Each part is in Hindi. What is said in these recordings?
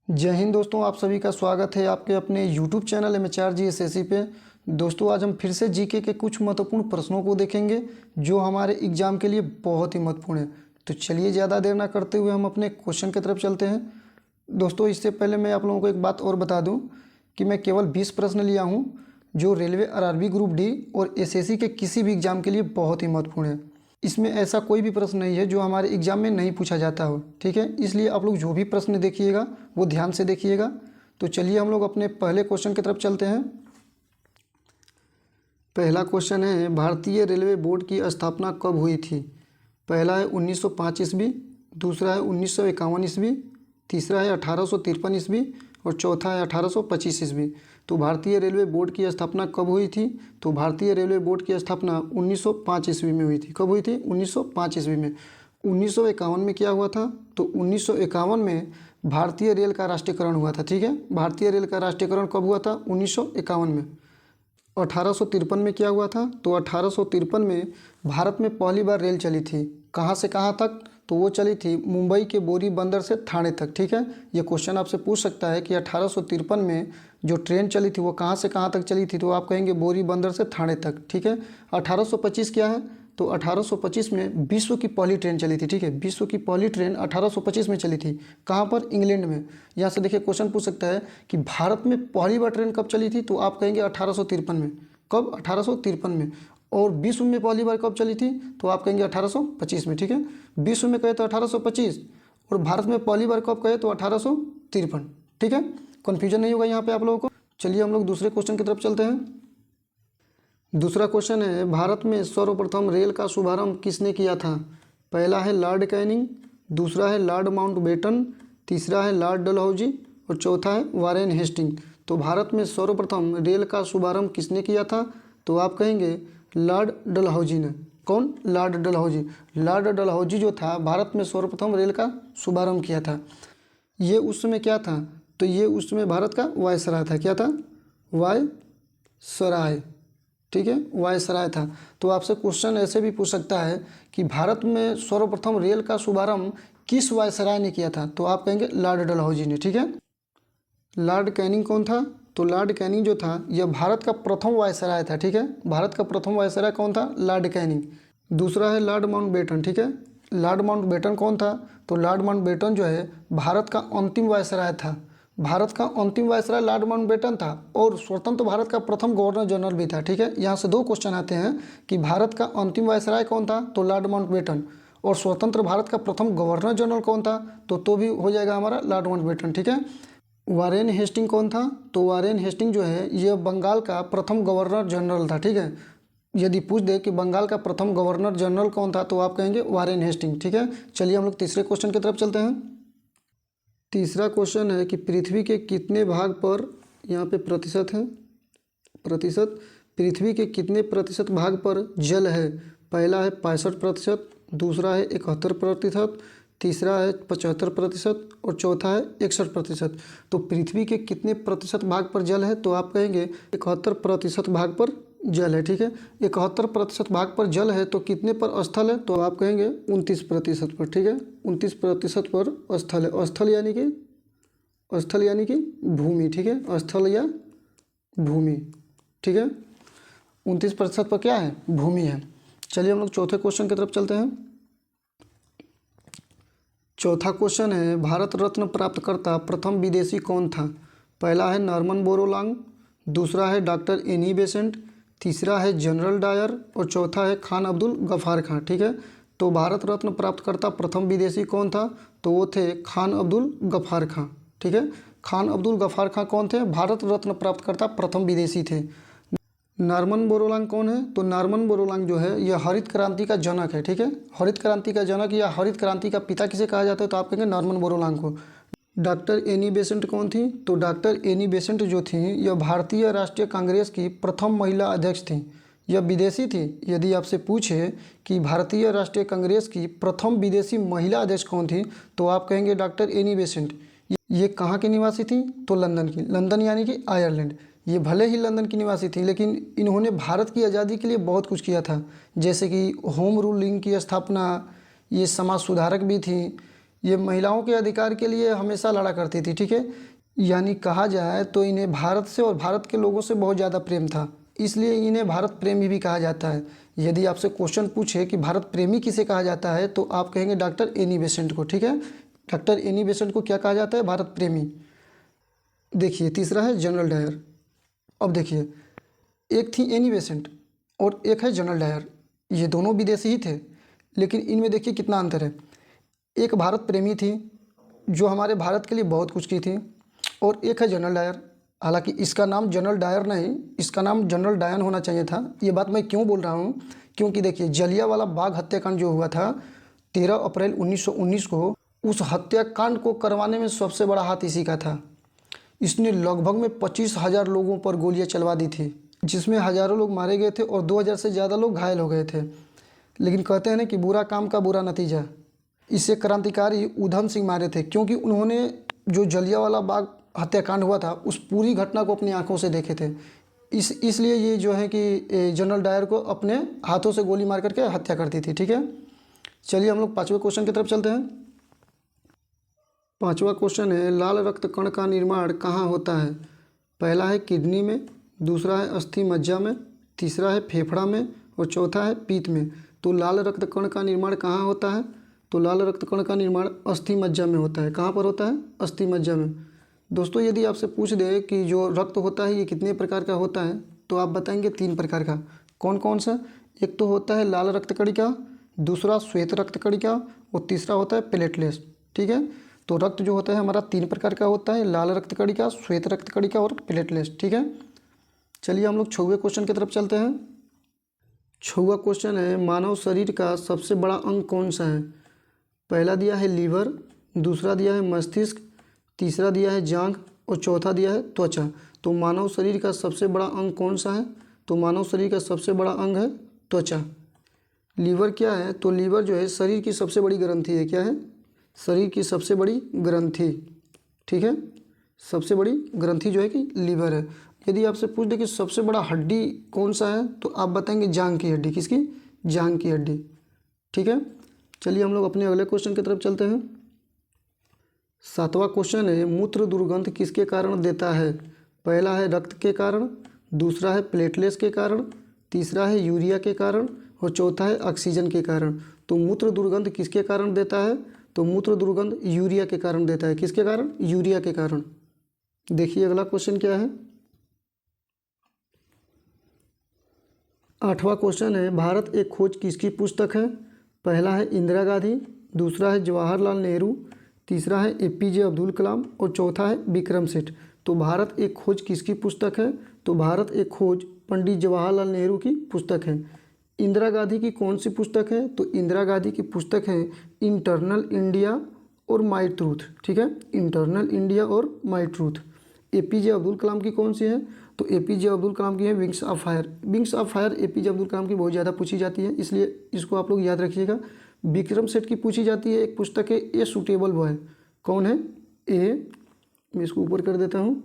जय हिंद दोस्तों, आप सभी का स्वागत है आपके अपने यूट्यूब चैनल एमएचआर जीएसएससी पे। दोस्तों, आज हम फिर से जीके के कुछ महत्वपूर्ण प्रश्नों को देखेंगे जो हमारे एग्जाम के लिए बहुत ही महत्वपूर्ण है। तो चलिए ज़्यादा देर ना करते हुए हम अपने क्वेश्चन की तरफ चलते हैं। दोस्तों, इससे पहले मैं आप लोगों को एक बात और बता दूँ कि मैं केवल 20 प्रश्न लिया हूँ जो रेलवे आरआरबी ग्रुप डी और एसएससी के किसी भी एग्जाम के लिए बहुत ही महत्वपूर्ण है। इसमें ऐसा कोई भी प्रश्न नहीं है जो हमारे एग्जाम में नहीं पूछा जाता हो, ठीक है। इसलिए आप लोग जो भी प्रश्न देखिएगा वो ध्यान से देखिएगा। तो चलिए हम लोग अपने पहले क्वेश्चन की तरफ चलते हैं। पहला क्वेश्चन है, भारतीय रेलवे बोर्ड की स्थापना कब हुई थी? पहला है 1905 ईस्वी, दूसरा है 1951 ईस्वी, तीसरा है 1853 ईस्वी और चौथा है 1825 ईस्वी। तो भारतीय रेलवे बोर्ड की स्थापना कब हुई थी? तो भारतीय रेलवे बोर्ड की स्थापना 1905 ईस्वी में हुई थी। कब हुई थी? 1905 ईस्वी में। 1951 में क्या हुआ था? तो 1951 में भारतीय रेल का राष्ट्रीयकरण हुआ था, ठीक है। भारतीय रेल का राष्ट्रीयकरण कब हुआ था? 1951 में। 1853 में क्या हुआ था? तो 1853 में भारत में पहली बार रेल चली थी। कहाँ से कहाँ तक? तो वो चली थी मुंबई के बोरी बंदर से ठाणे तक, ठीक है। ये क्वेश्चन आपसे पूछ सकता है कि 1853 में जो ट्रेन चली थी वो कहाँ से कहाँ तक चली थी? तो आप कहेंगे बोरी बंदर से ठाणे तक, ठीक है। 1825 क्या है? तो 1825 में विश्व की पहली ट्रेन चली थी, ठीक है। विश्व की पहली ट्रेन 1825 में चली थी। कहाँ पर? इंग्लैंड में। यहाँ से देखिए क्वेश्चन पूछ सकता है कि भारत में पहली बार ट्रेन कब चली थी? तो आप कहेंगे 1853 में। कब? 1853 में। और विश्व में पहली बार कब चली थी? तो आप कहेंगे 1825 में, ठीक है। विश्व में कहे तो 1825 और भारत में पहली बार कब कहे तो 1853, ठीक है। कन्फ्यूजन नहीं होगा यहाँ पे आप लोगों को। चलिए हम लोग दूसरे क्वेश्चन की तरफ चलते हैं। दूसरा क्वेश्चन है, भारत में सर्वप्रथम रेल का शुभारंभ किसने किया था? पहला है लॉर्ड कैनिंग, दूसरा है लॉर्ड माउंटबेटन, तीसरा है लॉर्ड डलहौजी और चौथा है वारेन हेस्टिंग। तो भारत में सर्वप्रथम रेल का शुभारंभ किसने किया था? तो आप कहेंगे लॉर्ड डलहौजी ने। कौन? लॉर्ड डलहौजी। लॉर्ड डलहौजी जो था भारत में सर्वप्रथम रेल का शुभारंभ किया था। ये उस समय क्या था? तो ये उस समय भारत का वायसराय था। क्या था? वायसराय, ठीक है। वायसराय था। तो आपसे क्वेश्चन ऐसे भी पूछ सकता है कि भारत में सर्वप्रथम रेल का शुभारंभ किस वायसराय ने किया था? तो आप कहेंगे लॉर्ड डलहौजी ने, ठीक है। लॉर्ड कैनिंग कौन था? तो लॉर्ड कैनिंग जो था यह भारत का प्रथम वायसराय था, ठीक है। भारत का प्रथम वायसराय कौन था? Lord Canning. दूसरा है लॉर्ड माउंटबेटन, ठीक है। लॉर्ड माउंटबेटन कौन था? तो लॉर्ड माउंटबेटन जो है भारत का अंतिम वायसराय था। भारत का अंतिम वायसराय लॉर्ड माउंटबेटन था और स्वतंत्र भारत का प्रथम गवर्नर जनरल भी था, ठीक है। यहाँ से दो क्वेश्चन आते हैं कि भारत का अंतिम वायसराय कौन था? तो लॉर्ड माउंटबेटन। और स्वतंत्र भारत का प्रथम गवर्नर जनरल कौन था? तो भी हो जाएगा हमारा लॉर्ड माउंटबेटन, ठीक है। वारेन हेस्टिंग कौन था? तो वारेन हेस्टिंग जो है यह बंगाल का प्रथम गवर्नर जनरल था, ठीक है। यदि पूछ दे कि बंगाल का प्रथम गवर्नर जनरल कौन था तो आप कहेंगे वारेन हेस्टिंग, ठीक है। चलिए हम लोग तीसरे क्वेश्चन की तरफ चलते हैं। तीसरा क्वेश्चन है कि पृथ्वी के कितने भाग पर, यहाँ पे प्रतिशत है, प्रतिशत, पृथ्वी के कितने प्रतिशत भाग पर जल है? पहला है 65%, दूसरा है 71%, तीसरा है 75% और चौथा है 61%। तो पृथ्वी के कितने प्रतिशत भाग पर जल है? तो आप कहेंगे 71% भाग पर जल है, ठीक है। 71% भाग पर जल है तो कितने पर स्थल है? तो आप कहेंगे 29% पर, ठीक है। 29% पर स्थल है। स्थल यानी कि, स्थल यानी कि भूमि, ठीक है। स्थल या भूमि, ठीक है। 29% पर क्या है? भूमि है। चलिए हम लोग चौथे क्वेश्चन की तरफ चलते हैं। चौथा क्वेश्चन है, भारत रत्न प्राप्तकर्ता प्रथम विदेशी कौन था? पहला है नॉर्मन बोरोलांग, दूसरा है डॉक्टर एनी बेसेंट, तीसरा है जनरल डायर और चौथा है खान अब्दुल गफ्फार खां, ठीक है। तो भारत रत्न प्राप्तकर्ता प्रथम विदेशी कौन था? तो वो थे खान अब्दुल गफ्फार खां, ठीक है। खान अब्दुल गफ्फार खां कौन थे? भारत रत्न प्राप्तकर्ता प्रथम विदेशी थे। नॉर्मन बोरोलांग कौन है? तो नॉर्मन बोरोलांग जो है यह हरित क्रांति का जनक है, ठीक है। हरित क्रांति का जनक या हरित क्रांति का पिता किसे कहा जाता है? तो आप कहेंगे नॉर्मन बोरोलांग को। डॉक्टर एनी बेसेंट कौन थी? तो डॉक्टर एनी बेसेंट जो थी यह भारतीय राष्ट्रीय कांग्रेस की प्रथम महिला अध्यक्ष थी। यह विदेशी थी। यदि आपसे पूछे कि भारतीय राष्ट्रीय कांग्रेस की प्रथम विदेशी महिला अध्यक्ष कौन थी तो आप कहेंगे डॉक्टर एनी बेसेंट। ये कहाँ की निवासी थी? तो लंदन की। लंदन यानी कि आयरलैंड। ये भले ही लंदन की निवासी थी लेकिन इन्होंने भारत की आज़ादी के लिए बहुत कुछ किया था, जैसे कि होम रूलिंग की स्थापना, ये समाज सुधारक भी थी, ये महिलाओं के अधिकार के लिए हमेशा लड़ा करती थी, ठीक है। यानी कहा जाए तो इन्हें भारत से और भारत के लोगों से बहुत ज़्यादा प्रेम था, इसलिए इन्हें भारत प्रेमी भी कहा जाता है। यदि आपसे क्वेश्चन पूछे कि भारत प्रेमी किसे कहा जाता है तो आप कहेंगे डॉक्टर एनी बेसेंट को, ठीक है। डॉक्टर एनी बेसेंट को क्या कहा जाता है? भारत प्रेमी। देखिए तीसरा है जनरल डायर। अब देखिए, एक थी एनी बेसेंट और एक है जनरल डायर, ये दोनों विदेशी ही थे, लेकिन इनमें देखिए कितना अंतर है। एक भारत प्रेमी थी जो हमारे भारत के लिए बहुत कुछ की थी, और एक है जनरल डायर। हालांकि इसका नाम जनरल डायर नहीं, इसका नाम जनरल डायन होना चाहिए था। ये बात मैं क्यों बोल रहा हूँ, क्योंकि देखिए जलियांवाला बाग हत्याकांड जो हुआ था 13 अप्रैल 1919 को, उस हत्याकांड को करवाने में सबसे बड़ा हाथ इसी का था। इसने लगभग में 25,000 लोगों पर गोलियां चलवा दी थी, जिसमें हज़ारों लोग मारे गए थे और 2,000 से ज़्यादा लोग घायल हो गए थे। लेकिन कहते हैं ना कि बुरा काम का बुरा नतीजा। इससे क्रांतिकारी उधम सिंह मारे थे, क्योंकि उन्होंने जो जलियांवाला बाग हत्याकांड हुआ था उस पूरी घटना को अपनी आंखों से देखे थे। इसलिए ये जो है कि जनरल डायर को अपने हाथों से गोली मार करके हत्या करती थी, ठीक है। चलिए हम लोग पाँचवें क्वेश्चन की तरफ चलते हैं। पाँचवा क्वेश्चन है, लाल रक्त कण का निर्माण कहाँ होता है? पहला है किडनी में, दूसरा है अस्थि मज्जा में, तीसरा है फेफड़ा में और चौथा है पीत में। तो लाल रक्त कण का निर्माण कहाँ होता है? तो लाल रक्त कण का निर्माण अस्थि मज्जा में होता है। कहाँ पर होता है? अस्थि मज्जा में। दोस्तों यदि आपसे पूछ दे कि जो रक्त होता है ये कितने प्रकार का होता है, तो आप बताएंगे 3 प्रकार का। कौन कौन सा? एक तो होता है लाल रक्त कणिका, दूसरा श्वेत रक्त कणिका और तीसरा होता है प्लेटलेट्स, ठीक है। तो रक्त जो होता है हमारा 3 प्रकार का होता है, लाल रक्त कणिका, श्वेत रक्त कणिका और प्लेटलेट्स, ठीक है। चलिए हम लोग 6वें क्वेश्चन की तरफ चलते हैं। 6वां क्वेश्चन है, मानव शरीर का सबसे बड़ा अंग कौन सा है? पहला दिया है लीवर, दूसरा दिया है मस्तिष्क, तीसरा दिया है जांघ और चौथा दिया है त्वचा। तो मानव शरीर का सबसे बड़ा अंग कौन सा है? तो मानव शरीर का सबसे बड़ा अंग है त्वचा। लीवर क्या है? तो लीवर जो है शरीर की सबसे बड़ी ग्रंथि है। क्या है? शरीर की सबसे बड़ी ग्रंथि, ठीक है। सबसे बड़ी ग्रंथि जो है कि लीवर है। यदि आपसे पूछ दे कि सबसे बड़ा हड्डी कौन सा है, तो आप बताएंगे जांघ की हड्डी। किसकी? जांघ की हड्डी, ठीक है। चलिए हम लोग अपने अगले क्वेश्चन की तरफ चलते हैं। 7वां क्वेश्चन है, मूत्र दुर्गंध किसके कारण देता है? पहला है रक्त के कारण, दूसरा है प्लेटलेट्स के कारण, तीसरा है यूरिया के कारण और चौथा है ऑक्सीजन के कारण। तो मूत्र दुर्गंध किसके कारण देता है? तो मूत्र दुर्गंध यूरिया के कारण देता है। किसके कारण? यूरिया के कारण। देखिए अगला क्वेश्चन क्या है। 8वां क्वेश्चन है, भारत एक खोज किसकी पुस्तक है? पहला है इंदिरा गांधी, दूसरा है जवाहरलाल नेहरू, तीसरा है एपीजे अब्दुल कलाम और चौथा है विक्रम सेठ। तो भारत एक खोज किसकी पुस्तक है? तो भारत एक खोज पंडित जवाहरलाल नेहरू की पुस्तक है। इंदिरा गांधी की कौन सी पुस्तक है? तो इंदिरा गांधी की पुस्तक है इंटरनल इंडिया और माई ट्रूथ, ठीक है। इंटरनल इंडिया और my truth. APJ Abdul Kalam की कौन सी है? तो एपीजे अब्दुल कलाम की है Wings of Fire. Wings of Fire APJ Abdul Kalam की बहुत ज़्यादा पूछी जाती है, इसलिए इसको आप लोग याद रखिएगा। विक्रम सेठ की पूछी जाती है एक पुस्तक है ए सूटेबल बॉय। कौन है? ए, मैं इसको ऊपर कर देता हूँ,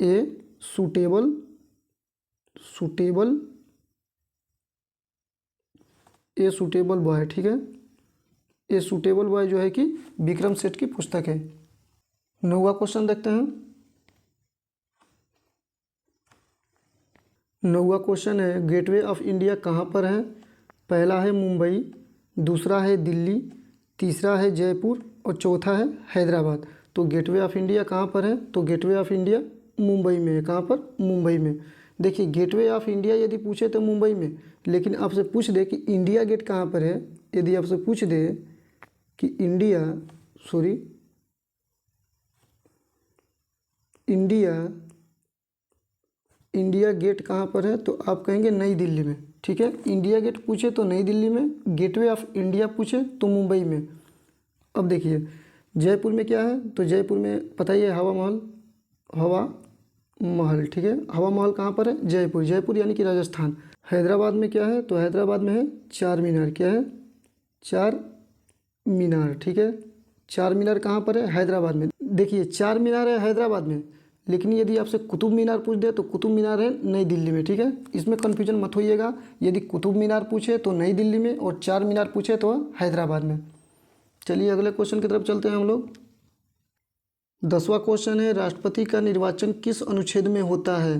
a suitable suitable a suitable boy, ठीक है। ए सूटेबल बॉय जो है कि विक्रम सेठ की पुस्तक है। 9वां क्वेश्चन देखते हैं। 9वां क्वेश्चन है, गेटवे ऑफ इंडिया कहाँ पर है? पहला है मुंबई, दूसरा है दिल्ली, तीसरा है जयपुर और चौथा है हैदराबाद। तो गेटवे ऑफ इंडिया कहाँ पर है? तो गेटवे ऑफ इंडिया मुंबई में है। कहाँ पर? मुंबई में। देखिए गेटवे ऑफ इंडिया यदि पूछे तो मुंबई में, लेकिन आपसे पूछ दे कि इंडिया गेट कहाँ पर है, यदि आपसे पूछ दे कि इंडिया गेट कहाँ पर है, तो आप कहेंगे नई दिल्ली में, ठीक है। इंडिया गेट पूछे तो नई दिल्ली में, गेटवे ऑफ इंडिया पूछे तो मुंबई में। अब देखिए जयपुर में क्या है? तो जयपुर में पता ही है हवा महल, ठीक है। हवा महल कहाँ पर है? जयपुर। जयपुर यानी कि राजस्थान। हैदराबाद में क्या है? तो हैदराबाद में है चार मीनार। क्या है? चार मीनार, ठीक है। चार मीनार कहाँ पर है? हैदराबाद में। देखिए चार मीनार है हैदराबाद में, लेकिन यदि आपसे कुतुब मीनार पूछ दे तो कुतुब मीनार है नई दिल्ली में, ठीक है। इसमें कन्फ्यूजन मत होइएगा। यदि कुतुब मीनार पूछे तो नई दिल्ली में और चार मीनार पूछे तो हैदराबाद में। चलिए अगले क्वेश्चन की तरफ चलते हैं हम लोग। 10वां क्वेश्चन है, राष्ट्रपति का निर्वाचन किस अनुच्छेद में होता है?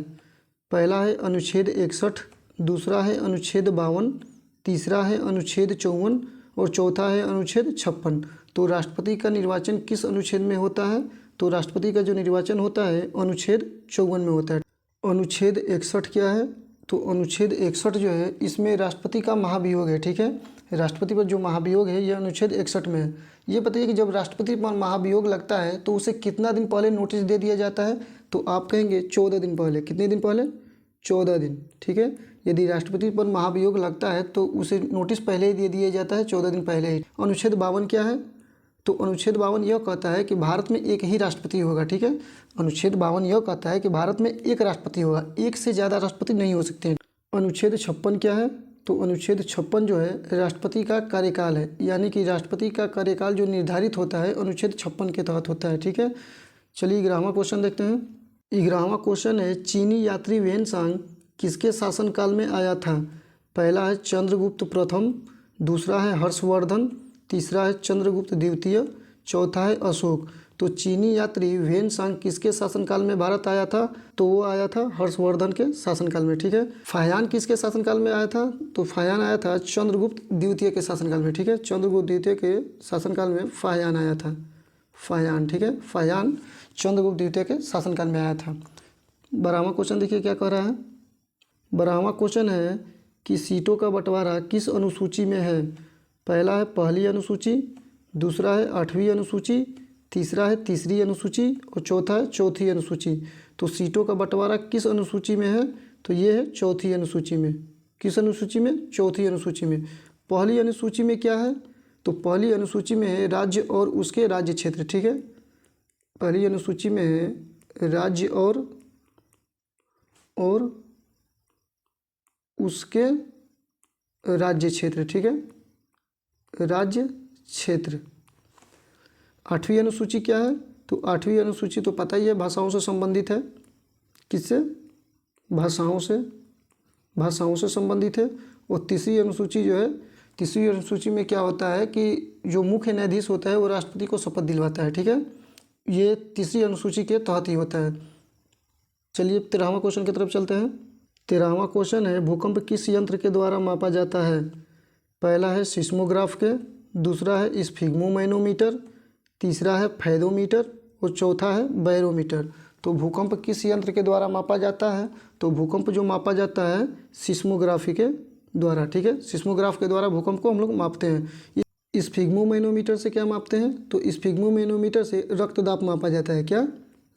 पहला है अनुच्छेद 61, दूसरा है अनुच्छेद 52, तीसरा है अनुच्छेद 54 और चौथा है अनुच्छेद 56। तो राष्ट्रपति का निर्वाचन किस अनुच्छेद में होता है? तो राष्ट्रपति का जो निर्वाचन होता है अनुच्छेद 54 में होता है। अनुच्छेद 61 क्या है? तो अनुच्छेद 61 जो है इसमें राष्ट्रपति का महाभियोग है, ठीक है। राष्ट्रपति पर जो महाभियोग है यह अनुच्छेद 61 में है। ये बताइए कि जब राष्ट्रपति पर महाभियोग लगता है तो उसे कितना दिन पहले नोटिस दे दिया जाता है? तो आप कहेंगे 14 दिन पहले। कितने दिन पहले? 14 दिन, ठीक है। यदि राष्ट्रपति पर महाभियोग लगता है तो उसे नोटिस पहले ही दे दिया जाता है, 14 दिन पहले ही। अनुच्छेद 52 क्या है? तो अनुच्छेद 52 यह कहता है कि भारत में एक ही राष्ट्रपति होगा, ठीक है। अनुच्छेद 52 यह कहता है कि भारत में एक राष्ट्रपति होगा, एक से ज़्यादा राष्ट्रपति नहीं हो सकते हैं। अनुच्छेद 56 क्या है? तो अनुच्छेद 56 जो है राष्ट्रपति का कार्यकाल है, यानी कि राष्ट्रपति का कार्यकाल जो निर्धारित होता है अनुच्छेद 56 के तहत होता है, ठीक है। चलिए 11वां क्वेश्चन देखते हैं। 11वां क्वेश्चन है, चीनी यात्री वेनसांग किसके शासनकाल में आया था? पहला है चंद्रगुप्त प्रथम, दूसरा है हर्षवर्धन, तीसरा है चंद्रगुप्त द्वितीय, चौथा है अशोक। तो चीनी यात्री वेनसांग किसके शासनकाल में भारत आया था? तो वो आया था हर्षवर्धन के शासनकाल में, ठीक है। फाहियान किसके शासनकाल में आया था? तो फाहियान आया था चंद्रगुप्त द्वितीय के शासनकाल में, ठीक है। चंद्रगुप्त द्वितीय के शासनकाल में फाहियान आया था, फाहियान, ठीक है। फाहियान चंद्रगुप्त द्वितीय के शासनकाल में आया था। 12वां क्वेश्चन देखिए क्या कह रहा है। 12वां क्वेश्चन है कि सीटों का बंटवारा किस अनुसूची में है? पहला है पहली अनुसूची, दूसरा है 8वीं अनुसूची, तीसरा है तीसरी अनुसूची और चौथा है चौथी अनुसूची। तो सीटों का बंटवारा किस अनुसूची में है? तो ये है चौथी अनुसूची में। किस अनुसूची में? चौथी अनुसूची में। पहली अनुसूची में क्या है? तो पहली अनुसूची में है राज्य और उसके राज्य क्षेत्र, ठीक है। पहली अनुसूची में है राज्य और उसके राज्य क्षेत्र, ठीक है, राज्य क्षेत्र। 8वीं अनुसूची क्या है? तो 8वीं अनुसूची तो पता ही है भाषाओं से संबंधित है। किससे? भाषाओं से संबंधित है। और तीसरी अनुसूची जो है, तीसरी अनुसूची में क्या होता है कि जो मुख्य न्यायाधीश होता है वो राष्ट्रपति को शपथ दिलवाता है, ठीक है। ये तीसरी अनुसूची के तहत ही होता है। चलिए 13वां क्वेश्चन की तरफ चलते हैं। 13वां क्वेश्चन है, भूकंप किस यंत्र के द्वारा मापा जाता है? पहला है सिस्मोग्राफ के, दूसरा है स्फिग्मोमैनोमीटर, तीसरा है फैदोमीटर और चौथा है बैरोमीटर। तो भूकंप किस यंत्र के द्वारा मापा जाता है? तो भूकंप जो मापा जाता है सिस्मोग्राफी के द्वारा, ठीक है। सिस्मोग्राफ के द्वारा भूकंप को हम लोग मापते हैं। स्फिग्मोमैनोमीटर से क्या मापते हैं? तो स्फिग्मोमैनोमीटर से रक्तदाब मापा जाता है। क्या?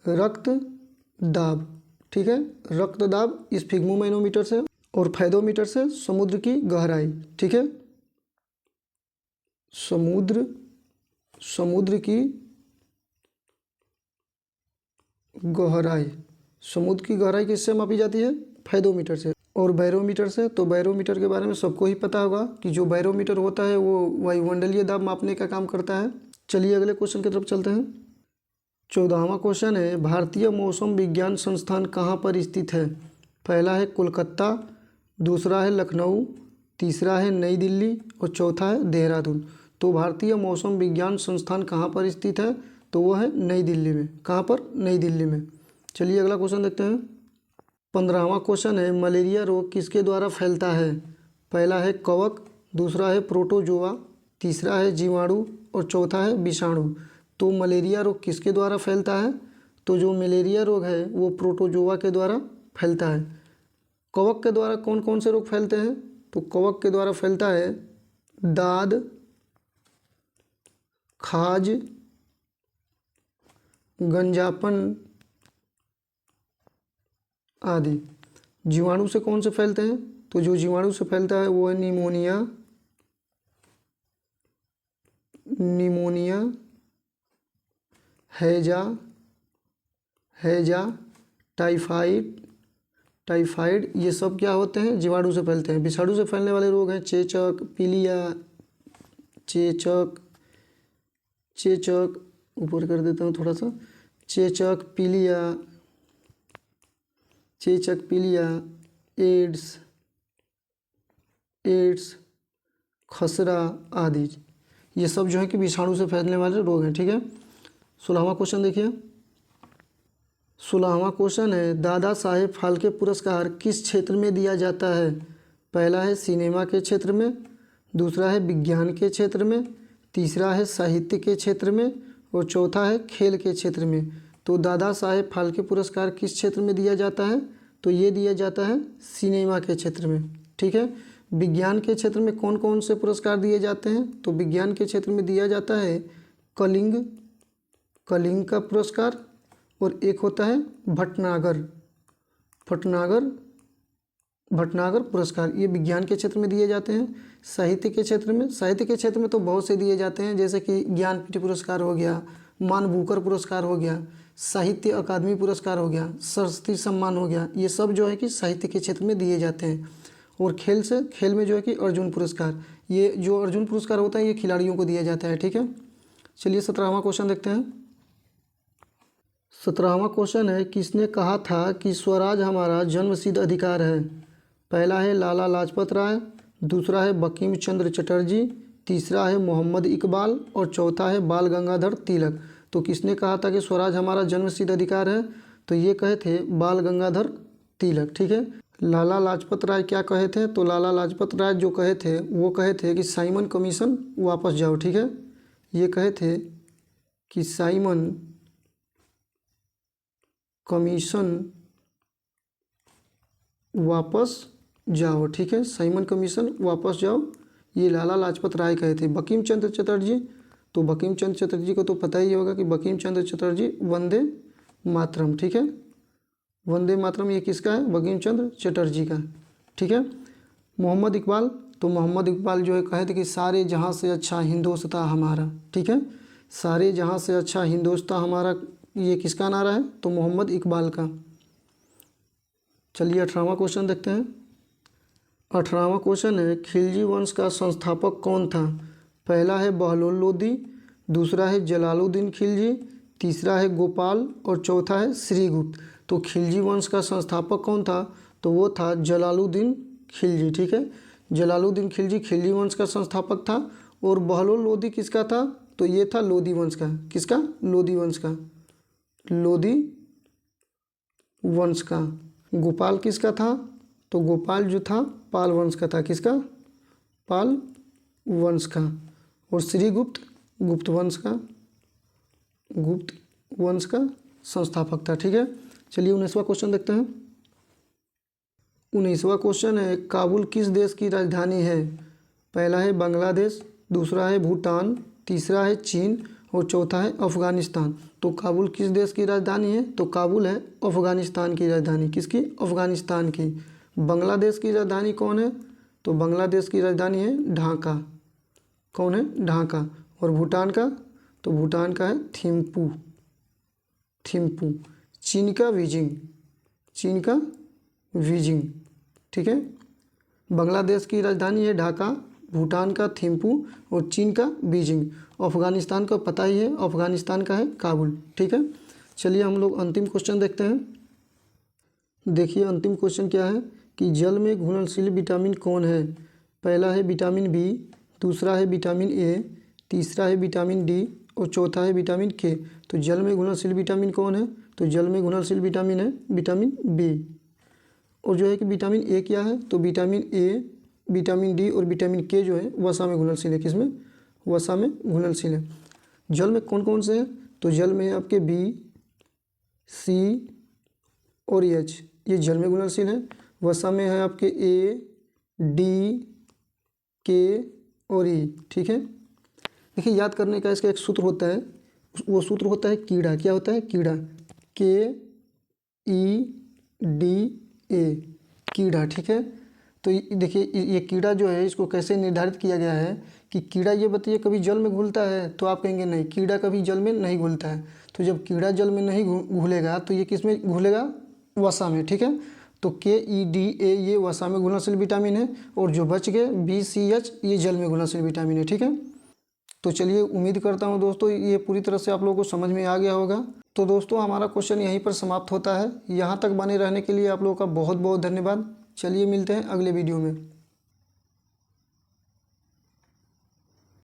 रक्तदाब, ठीक है। रक्तदाब स्फिग्मोमैनोमीटर से, और फैदोमीटर से समुद्र की गहराई, ठीक है। समुद्र की गहराई, समुद्र की गहराई किससे मापी जाती है? फैदोमीटर से। और बैरोमीटर से, तो बैरोमीटर के बारे में सबको ही पता होगा कि जो बैरोमीटर होता है वो वायुमंडलीय दाब मापने का काम करता है। चलिए अगले क्वेश्चन की तरफ चलते हैं। 14वां क्वेश्चन है, भारतीय मौसम विज्ञान संस्थान कहाँ पर स्थित है? पहला है कोलकाता, दूसरा है लखनऊ, तीसरा है नई दिल्ली और चौथा है देहरादून। तो भारतीय मौसम विज्ञान संस्थान कहाँ पर स्थित है? तो वो है नई दिल्ली में। कहाँ पर? नई दिल्ली में। चलिए अगला क्वेश्चन देखते हैं। 15वां क्वेश्चन है, मलेरिया रोग किसके द्वारा फैलता है? पहला है कवक, दूसरा है प्रोटोजोआ, तीसरा है जीवाणु और चौथा है विषाणु। तो मलेरिया रोग किसके द्वारा फैलता है? तो जो मलेरिया रोग है वो प्रोटोजोआ के द्वारा फैलता है। कवक के द्वारा कौन कौन से रोग फैलते हैं? तो कवक के द्वारा फैलता है दाद, खाज, गंजापन आदि। जीवाणु से कौन से फैलते हैं? तो जो जीवाणु से फैलता है वो है निमोनिया, हैजा, टाइफाइड, ये सब क्या होते हैं? जीवाणु से फैलते हैं। विषाणु से फैलने वाले रोग हैं चेचक, पीलिया, चेचक ऊपर कर देता हूँ थोड़ा सा, चेचक पीलिया, एड्स, खसरा आदि। ये सब जो है कि विषाणु से फैलने वाले रोग हैं। ठीक है, 16वां क्वेश्चन देखिए। 16वां क्वेश्चन है, दादा साहेब फाल्के पुरस्कार किस क्षेत्र में दिया जाता है? पहला है सिनेमा के क्षेत्र में, दूसरा है विज्ञान के क्षेत्र में, तीसरा है साहित्य के क्षेत्र में और चौथा है खेल के क्षेत्र में। तो दादा साहेब फाल्के पुरस्कार किस क्षेत्र में दिया जाता है? तो ये दिया जाता है सिनेमा के क्षेत्र में। ठीक है, विज्ञान के क्षेत्र में कौन कौन से पुरस्कार दिए जाते हैं? तो विज्ञान के क्षेत्र में दिया जाता है कलिंग का पुरस्कार और एक होता है भटनागर पुरस्कार, ये विज्ञान के क्षेत्र में दिए जाते हैं। साहित्य के क्षेत्र में तो बहुत से दिए जाते हैं, जैसे कि ज्ञानपीठ पुरस्कार हो गया, मानबूकर पुरस्कार हो गया, साहित्य अकादमी पुरस्कार हो गया, सरस्वती सम्मान हो गया, ये सब जो है कि साहित्य के क्षेत्र में दिए जाते हैं। और खेल में जो है कि अर्जुन पुरस्कार, ये जो अर्जुन पुरस्कार होता है ये खिलाड़ियों को दिया जाता है। ठीक है, चलिए 17वां क्वेश्चन देखते हैं। 17वां क्वेश्चन है, किसने कहा था कि स्वराज हमारा जन्मसिद्ध अधिकार है? पहला है लाला लाजपत राय, दूसरा है बंकिम चंद्र चटर्जी, तीसरा है मोहम्मद इकबाल और चौथा है बाल गंगाधर तिलक। तो किसने कहा था कि स्वराज हमारा जन्मसिद्ध अधिकार है? तो ये कहे थे बाल गंगाधर तिलक। ठीक है, लाला लाजपत राय क्या कहे थे? तो लाला लाजपत राय जो कहे थे वो कहे थे कि साइमन कमीशन वापस जाओ। ठीक है, ये कहे थे कि साइमन कमीशन वापस जाओ। ठीक है, साइमन कमीशन वापस जाओ, ये लाला लाजपत राय कहे थे। बंकिम चंद्र चटर्जी, तो बंकिम चंद्र चटर्जी को तो पता ही होगा कि बंकिम चंद्र चटर्जी वंदे मातरम। ठीक है, वंदे मातरम ये किसका है? बंकिम चंद्र चटर्जी का। ठीक है, मोहम्मद इकबाल, तो मोहम्मद इकबाल जो है कहे थे कि सारे जहाँ से अच्छा हिंदोस्तां हमारा। ठीक है, सारे जहाँ से अच्छा हिंदोस्तां हमारा, ये किसका नारा है? तो मोहम्मद इकबाल का। चलिए 18वां क्वेश्चन देखते हैं। 18वां क्वेश्चन है, खिलजी वंश का संस्थापक कौन था? पहला है बहलोल लोदी, दूसरा है जलालुद्दीन खिलजी, तीसरा है गोपाल और चौथा है श्रीगुप्त। तो खिलजी वंश का संस्थापक कौन था? तो वो था जलालुद्दीन खिलजी। ठीक है, जलालुद्दीन खिलजी खिलजी वंश का संस्थापक था। और बहलोल लोदी किसका था? तो ये था लोदी वंश का। किसका? लोदी वंश का, लोदी वंश का। गोपाल किसका था? तो गोपाल जो था पाल वंश का था। किसका? पाल वंश का। और श्रीगुप्त गुप्त वंश का संस्थापक था। ठीक है, चलिए 19वां क्वेश्चन देखते हैं। 19वां क्वेश्चन है, काबुल किस देश की राजधानी है? पहला है बांग्लादेश, दूसरा है भूटान, तीसरा है चीन और चौथा है अफ़गानिस्तान। तो काबुल किस देश की राजधानी है? तो काबुल है अफ़गानिस्तान की राजधानी। किसकी? अफ़गानिस्तान की। बांग्लादेश की राजधानी कौन है? तो बांग्लादेश की राजधानी है ढाका। कौन है? ढाका। और भूटान का? तो भूटान का है थिम्पू। चीन का बीजिंग। ठीक है, बांग्लादेश की राजधानी है ढाका, भूटान का थिम्पू और चीन का बीजिंग। अफ़गानिस्तान का पता ही है, अफ़गानिस्तान का है काबुल। ठीक है, चलिए हम लोग अंतिम क्वेश्चन देखते हैं। देखिए अंतिम क्वेश्चन क्या है कि जल में घुलनशील विटामिन कौन है? पहला है विटामिन बी, दूसरा है विटामिन ए, तीसरा है विटामिन डी और चौथा है विटामिन के। तो जल में घुलनशील विटामिन कौन है? तो जल में घुलनशील विटामिन है विटामिन बी। और जो है कि विटामिन ए क्या है? तो विटामिन ए, विटामिन डी और विटामिन के जो है वसा में घुलनशील है। किसमें? वसा में घुलनशील है। जल में कौन कौन से हैं? तो जल में आपके बी, सी और एच, ये जल में घुलनशील है। वसा में है आपके ए, डी, के और ई। ठीक है, देखिए याद करने का इसका एक सूत्र होता है, वो सूत्र होता है कीड़ा। क्या होता है? कीड़ा। के ई डी ए, कीड़ा। ठीक है, तो देखिए ये कीड़ा जो है इसको कैसे निर्धारित किया गया है कि कीड़ा, ये बताइए कभी जल में घुलता है? तो आप कहेंगे नहीं, कीड़ा कभी जल में नहीं घुलता है। तो जब कीड़ा जल में नहीं घुलेगा तो ये किस में घुलेगा? वसा में। ठीक है, तो के ई डी ए ये वसा में घुलनशील विटामिन है और जो बच गए बी सी एच ये जल में घुलनशील विटामिन है। ठीक है, तो चलिए उम्मीद करता हूँ दोस्तों ये पूरी तरह से आप लोगों को समझ में आ गया होगा। तो दोस्तों हमारा क्वेश्चन यहीं पर समाप्त होता है। यहाँ तक बने रहने के लिए आप लोगों का बहुत बहुत धन्यवाद। चलिए मिलते हैं अगले वीडियो में।